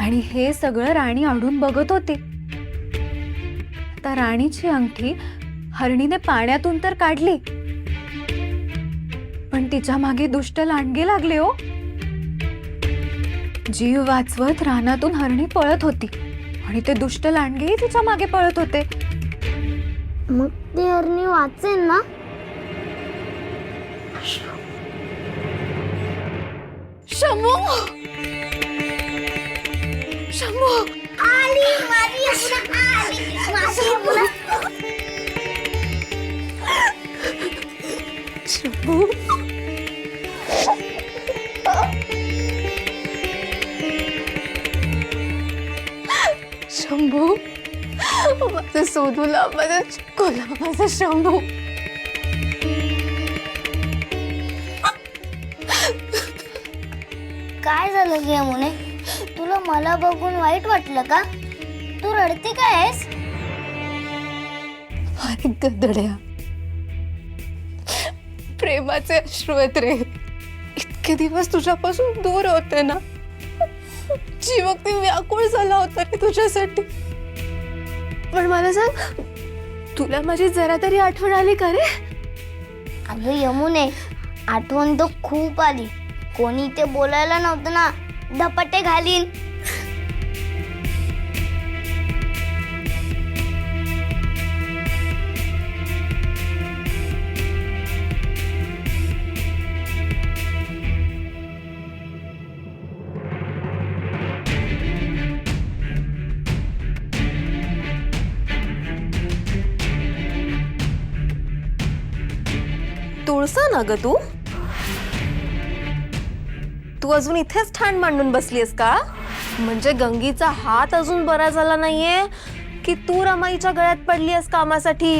आणि हे सगळं राणी अडून बघत होती. आता राणीची अंगठी हरणीने पाण्यातून तर काढली, पण तिच्या मागे दुष्ट लांडगे लागले हो. जीव वाचवत रानातून हरणी पळत होती आणि ते दुष्ट लांडगेही तिच्या मागे पळत होते. मग ती हरणी वाचेल ना? शंभू, शंभू, आली माझी यमुना, आली माझी यमुना. शंभू, शंभू, माझं सोदूला, माझं चिकोला, माझं शंभू. काय झालं गे यमुने? तुला मला बघून वाईट वाटलं का? तू रडते काय आहेस? अरे गदड्या, प्रेमाचे अश्रू आहेत रे. इतके दिवस तुझ्यापासून दूर होते ना, जीव अगदी व्याकुळ झाला होता रे तुझ्यासाठी. पण मला सांग, तुला माझी जरा तरी आठवण आली का रे? अगं यमुने, आठवण तर खूप आली. कोणी ते बोलायला नव्हतं ना, धपाटे घालीन. तुळसा ना ग तू? तू अजून इथेच ठाण मांडून बसलीयस का? म्हणजे गंगीचा हात अजून बरा झाला नाहीये की तू रमाईच्या गळ्यात पडलीयस कामासाठी?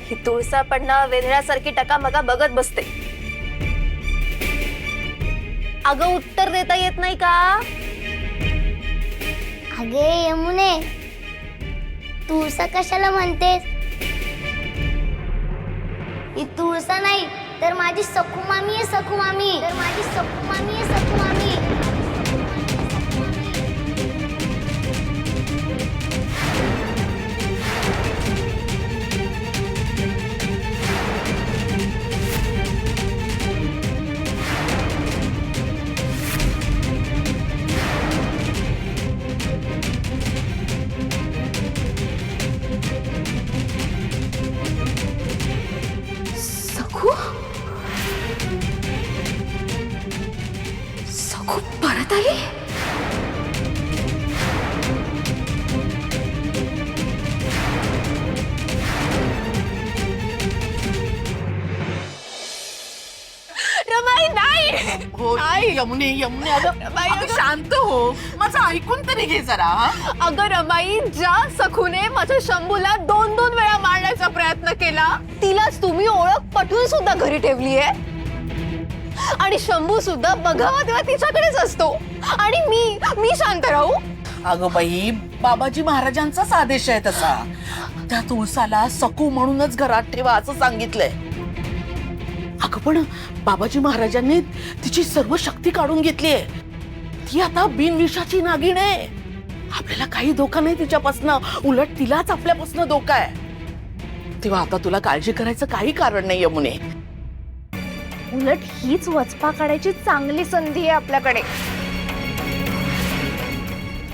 ही तुळसा पडणं वेधण्यासारखी टकामका बघत बसते. अगं उत्तर देता येत नाही का? अगे यमुने, तुळसा कशाला म्हणतेस? ही तुळसा नाही तर माझी सखू मामी आहे, सखू मामी. तर माझी सखू मामी आहे, सखू मामी. सखू, सखू परत आली? रमाई नाही. हो यमुने, यमुने अगं शांत हो, माझं ऐकून तरी घे जरा. अगं रमाई, ज्या सखूने माझ्या शंभूला 2-2 वेळा मारण्याचा प्रयत्न केला, तिलाच तुम्ही ओळख पटवून सुद्धा घरी ठेवलीये. आणि शंभू सुद्धा बघावा तेव्हा तिच्याकडेच असतो. आणि मी शांत राहू? अगं बाई, बाबाजी महाराजांचाच आदेश आहे तसा. त्या तुळसाला सकू म्हणूनच घरात ठेवा असं सांगितलंय. अगं पण बाबाजी महाराजांनी तिची सर्व शक्ती काढून घेतलीये. ती आता बिनविषाची नागिण आहे. आपल्याला काही धोका नाही तिच्यापासनं, उलट तिलाच आपल्यापासनं धोका आहे. तेव्हा आता तुला काळजी करायचं काही कारण नाही यमुने. उलट हीच वचपा काढायची चांगली संधी आहे आपल्याकडे.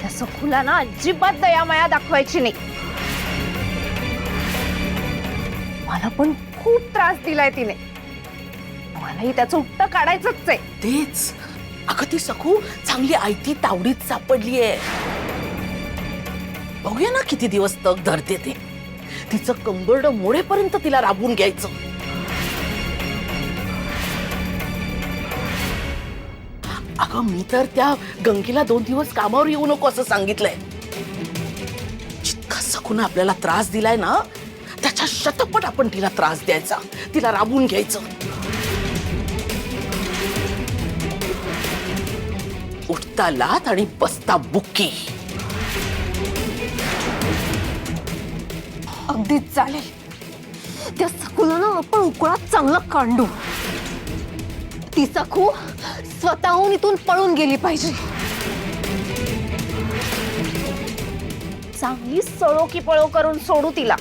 त्या सखूला ना अजिबात दयामाया दाखवायची नाही. मला पण खूप त्रास दिलाय तिने. मलाही त्याचं उत्तर काढायचंच आहे. तेच, अगं ती सखू चांगली आयती तावडीत सापडलीये. बघूया ना किती दिवस तग धरते ते. तिचं कंबरड मोडेपर्यंत तिला राबवून घ्यायचं. अगं मी तर त्या गंगीला 2 दिवस कामावर येऊ नको असं सांगितलंय. जितका सखून आपल्याला त्रास दिलाय ना, त्याच्या शतपट आपण तिला त्रास द्यायचा, तिला राबवून घ्यायचं. उठता लाथ आणि बसता बुक्की. अगदीच चालेल. त्या सखूला ना आपण उकळात चांगलं कांडू. ती सखू स्वतःहून इथून पळून गेली पाहिजे. चांगली सळो की पळो करून सोडू तिला.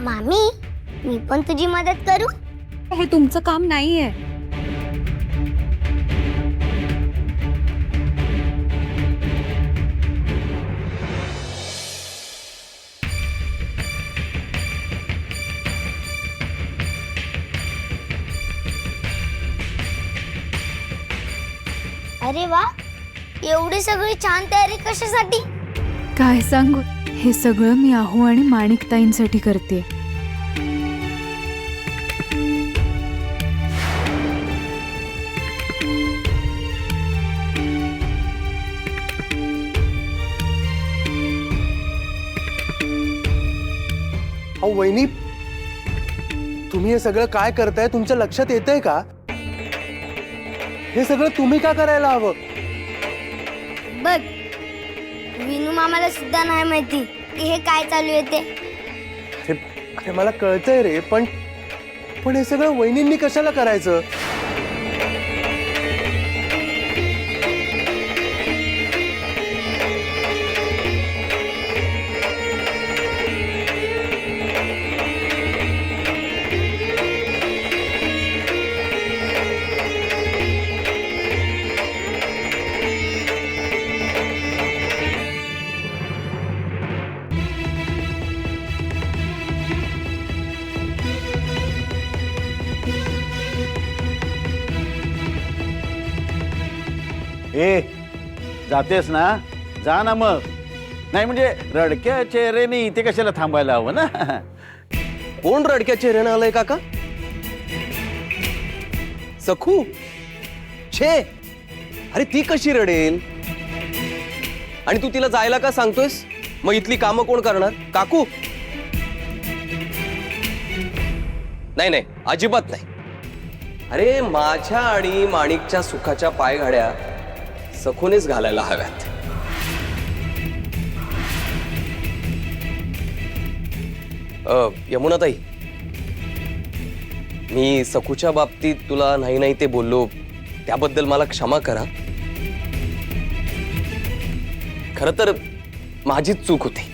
मामी, मी पण तुझी मदत करू? हे तुमचं काम नाहीये. अरे वा, एवढी सगळी छान तयारी कशासाठी? काय सांगू, हे सगळं मी आहू आणि माणिकताईंसाठी करते. अहो वहिनी, तुम्ही हे सगळं काय करताय तुमच्या लक्षात येतंय का? हे सगळं तुम्ही का करायला हवं? बघ, विनू मामाला सुद्धा नाही माहिती की हे काय चालू आहे ते. अरे मला कळतंय रे, पण हे सगळं वहिनींनी कशाला करायचं? ए, जातेस ना, जा ना मग. नाही म्हणजे रडक्या चेहऱ्याने इथे कशाला थांबायला हवं ना. कोण रडक्या चेहऱ्यानं आलंय काका? सखू? छे, अरे ती कशी रडेल? आणि तू तिला जायला का सांगतोयस? मग इथली कामं कोण करणार? काकू? नाही नाही, अजिबात नाही. अरे माझ्या आणि माणिकच्या सुखाच्या पायघड्या सखूनेच घालायला हव्यात. यमुनाताई, मी सखूच्या बाबतीत तुला नाही नाही ते बोललो त्याबद्दल मला क्षमा करा. खरं तर माझीच चूक होती,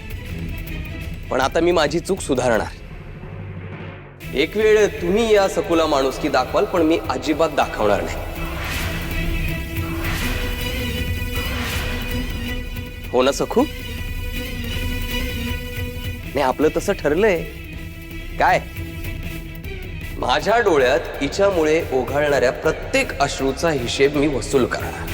पण आता मी माझी चूक सुधारणार. एक वेळ तुम्ही या सखूला माणुसकी दाखवाल, पण मी अजिबात दाखवणार नाही. हो ना सखू? नाही, आपलं तसं ठरलंय. काय? माझ्या डोळ्यात हिच्यामुळे ओघळणाऱ्या प्रत्येक अश्रूचा हिशेब मी वसूल करणार.